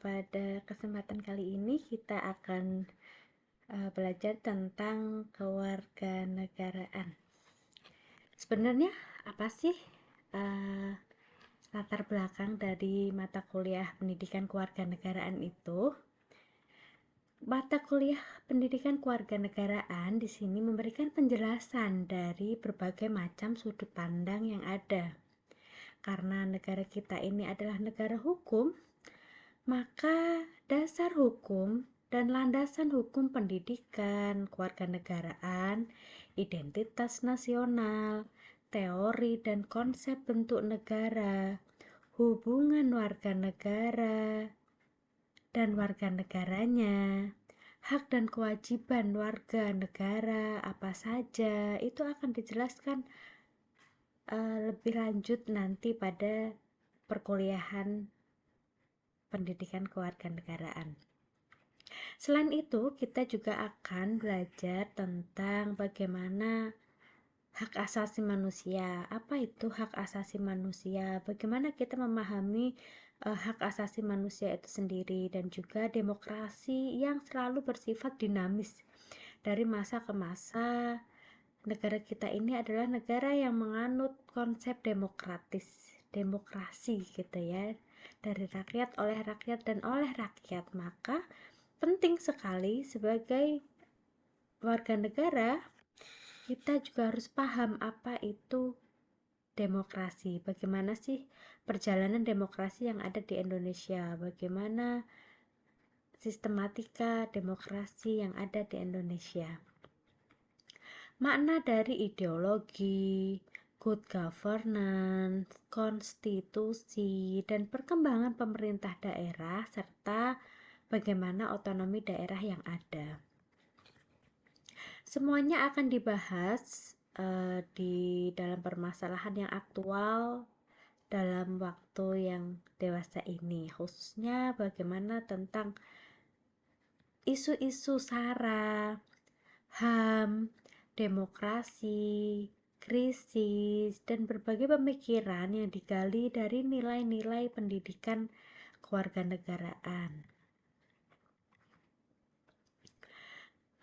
pada kesempatan kali ini kita akan belajar tentang kewarganegaraan. Sebenarnya apa sih uh, latar belakang dari mata kuliah pendidikan kewarganegaraan itu? Mata kuliah pendidikan kewarganegaraan di sini memberikan penjelasan dari berbagai macam sudut pandang yang ada. Karena negara kita ini adalah negara hukum, maka dasar hukum dan landasan hukum pendidikan, kewarganegaraan, identitas nasional, teori dan konsep bentuk negara, hubungan warga negara dan warga negaranya, hak dan kewajiban warga negara apa saja, itu akan dijelaskan lebih lanjut nanti pada perkuliahan pendidikan kewarganegaraan. Selain itu, kita juga akan belajar tentang bagaimana hak asasi manusia. Apa itu hak asasi manusia? Bagaimana kita memahami hak asasi manusia itu sendiri, dan juga demokrasi yang selalu bersifat dinamis dari masa ke masa. Negara kita ini adalah negara yang menganut konsep demokrasi gitu ya, dari rakyat, oleh rakyat, dan oleh rakyat. Maka penting sekali sebagai warga negara kita juga harus paham apa itu demokrasi, bagaimana sih perjalanan demokrasi yang ada di Indonesia, bagaimana sistematika demokrasi yang ada di Indonesia. Makna dari ideologi, good governance, konstitusi, dan perkembangan pemerintah daerah, serta bagaimana otonomi daerah yang ada. Semuanya akan dibahas di dalam permasalahan yang aktual dalam waktu yang dewasa ini, khususnya bagaimana tentang isu-isu SARA, HAM, demokrasi, krisis, dan berbagai pemikiran yang digali dari nilai-nilai pendidikan kewarganegaraan.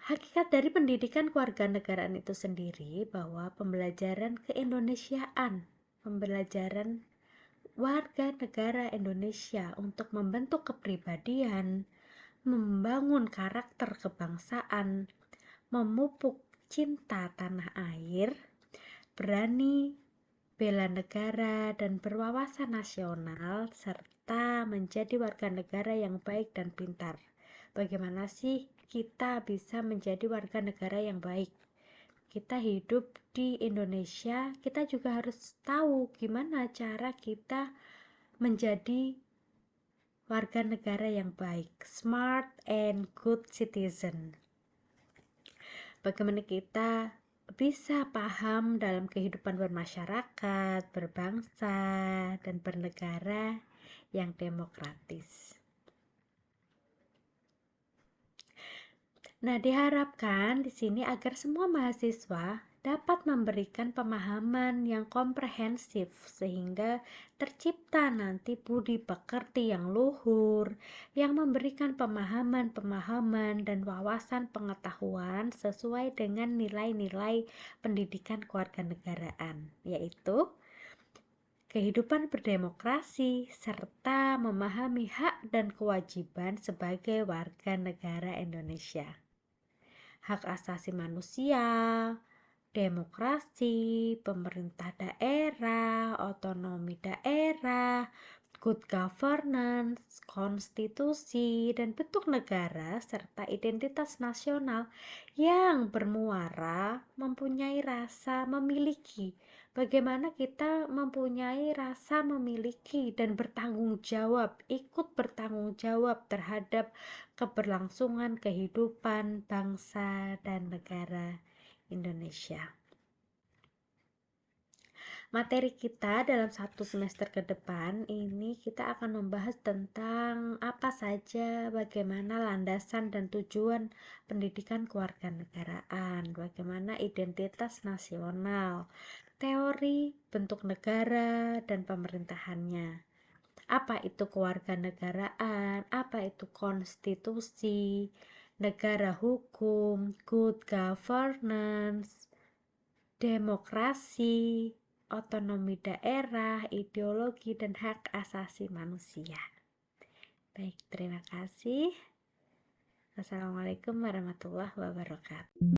Hakikat dari pendidikan kewarganegaraan itu sendiri bahwa pembelajaran keindonesiaan, pembelajaran warga negara Indonesia untuk membentuk kepribadian, membangun karakter kebangsaan, memupuk cinta tanah air, berani bela negara dan berwawasan nasional, serta menjadi warga negara yang baik dan pintar. Bagaimana sih kita bisa menjadi warga negara yang baik? Kita hidup di Indonesia, kita juga harus tahu gimana cara kita menjadi warga negara yang baik, smart and good citizen. Bagaimana kita bisa paham dalam kehidupan bermasyarakat, berbangsa, dan bernegara yang demokratis. Nah, diharapkan di sini agar semua mahasiswa dapat memberikan pemahaman yang komprehensif sehingga tercipta nanti budi pekerti yang luhur, yang memberikan pemahaman dan wawasan pengetahuan sesuai dengan nilai-nilai pendidikan kewarganegaraan, yaitu kehidupan berdemokrasi serta memahami hak dan kewajiban sebagai warga negara Indonesia. Hak asasi manusia, demokrasi, pemerintah daerah, otonomi daerah, good governance, konstitusi, dan bentuk negara, serta identitas nasional yang bermuara mempunyai rasa memiliki. Bagaimana kita mempunyai rasa memiliki dan bertanggung jawab, ikut bertanggung jawab terhadap keberlangsungan kehidupan bangsa dan negara Indonesia. Materi kita dalam 1 semester ke depan ini kita akan membahas tentang apa saja, bagaimana landasan dan tujuan pendidikan kewarganegaraan, bagaimana identitas nasional, teori bentuk negara dan pemerintahannya, Apa itu kewarganegaraan, apa itu konstitusi, negara hukum, good governance, demokrasi, otonomi daerah, ideologi, dan hak asasi manusia. Baik, terima kasih. Wassalamualaikum warahmatullahi wabarakatuh.